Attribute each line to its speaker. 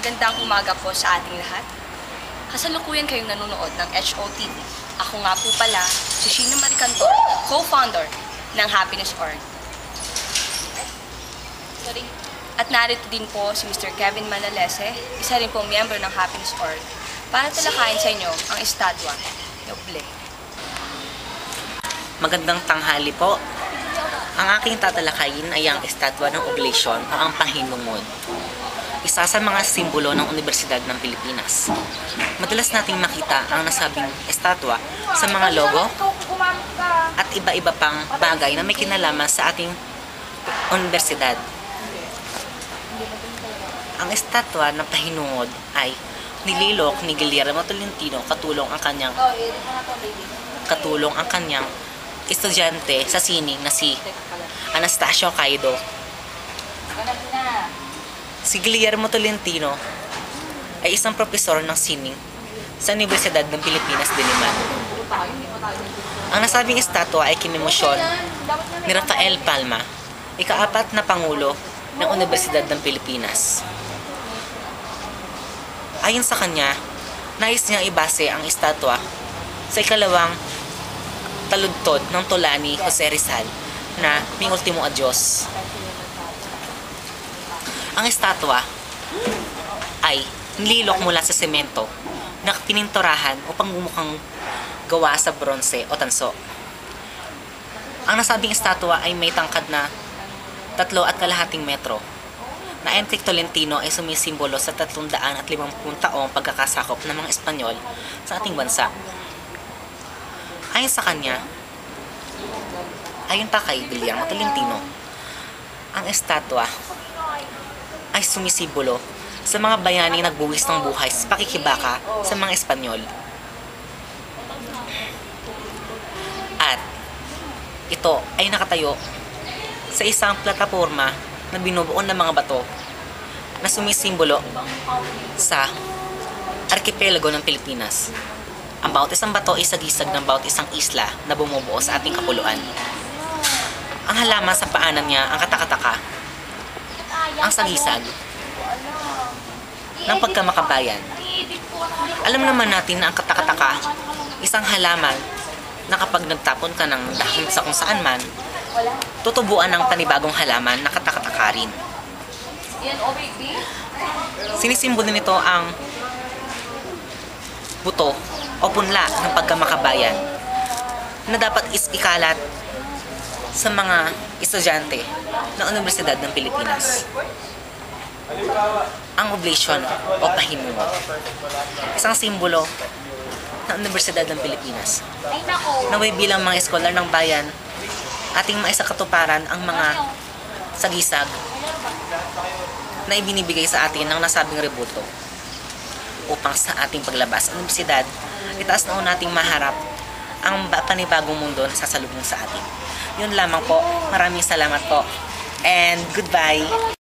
Speaker 1: Magandang umaga po sa ating lahat. Kasalukuyan kayong nanonood ng HOTV. Ako nga po pala, si Sheena Maricantor, co-founder ng Happiness Org. At narito din po si Mr. Kevin Manalese, isa rin pong miyembro ng Happiness Org, para talakayin sa inyo ang estatwa ni Oble.
Speaker 2: Magandang tanghali po. Ang aking tatalakayin ay ang estatwa ng Oblation o ang Pahinungod. Isa sa mga simbolo ng Universidad ng Pilipinas. Madalas nating makita ang nasabing estatwa sa mga logo at iba-iba pang bagay na may kinalaman sa ating universidad. Ang estatwa ng Pahinungod ay nililok ni Guillermo Tolentino katulong ang kanyang estudyante sa sining na si Anastasio Caido. Si Guillermo Tolentino ay isang profesor ng sining sa Universidad ng Pilipinas, Diliman. Ang nasabing estatwa ay kinimosyon ni Rafael Palma, ika-4 na Pangulo ng Universidad ng Pilipinas. Ayon sa kanya, nais niyang ibase ang estatwa sa ikalawang taludtod ng tula ni Jose Rizal na Ming Ultimo Adios. Ang estatwa ay nililok mula sa semento na pininturahan upang bumukhang gawa sa bronse o tanso. Ang nasabing estatwa ay may tangkad na 3.5 metro na ayon kay Tolentino ay sumisimbolo sa 350 taong pagkakasakop ng mga Espanyol sa ating bansa. Ayon sa kanya, ayon pa kay Guillermo Tolentino, ang estatwa ay sumisimbolo sa mga bayani nagbuwis ng buhay sa pakikibaka sa mga Espanyol. At ito ay nakatayo sa isang plataporma na binubuo ng mga bato na sumisimbolo sa arkipelago ng Pilipinas. Ang bawat isang bato ay sagisag ng bawat isang isla na bumubuo sa ating kapuluan. Ang halaman sa paanan niya ang katakataka, ang sagisag ng pagkamakabayan. Alam naman natin na ang katakataka, isang halaman na kapag nagtapon ka ng dahon sa kung saan man, tutubuan ng panibagong halaman na katakataka rin. Sinisimbolo nito ang buto o punla ng pagkamakabayan na dapat ikalat sa mga estudyante ng Universidad ng Pilipinas. Ang Oblation o Pahinungod, isang simbolo ng Universidad ng Pilipinas. Naway bilang mga eskolar ng bayan, ating maisakatuparan ang mga sagisag na ibinibigay sa atin ng nasabing rebuto upang sa ating paglabas sa universidad, itaas noon nating maharap ang panibagong mundo na sasalubong sa atin. Yun lamang po. Maraming salamat po. And goodbye!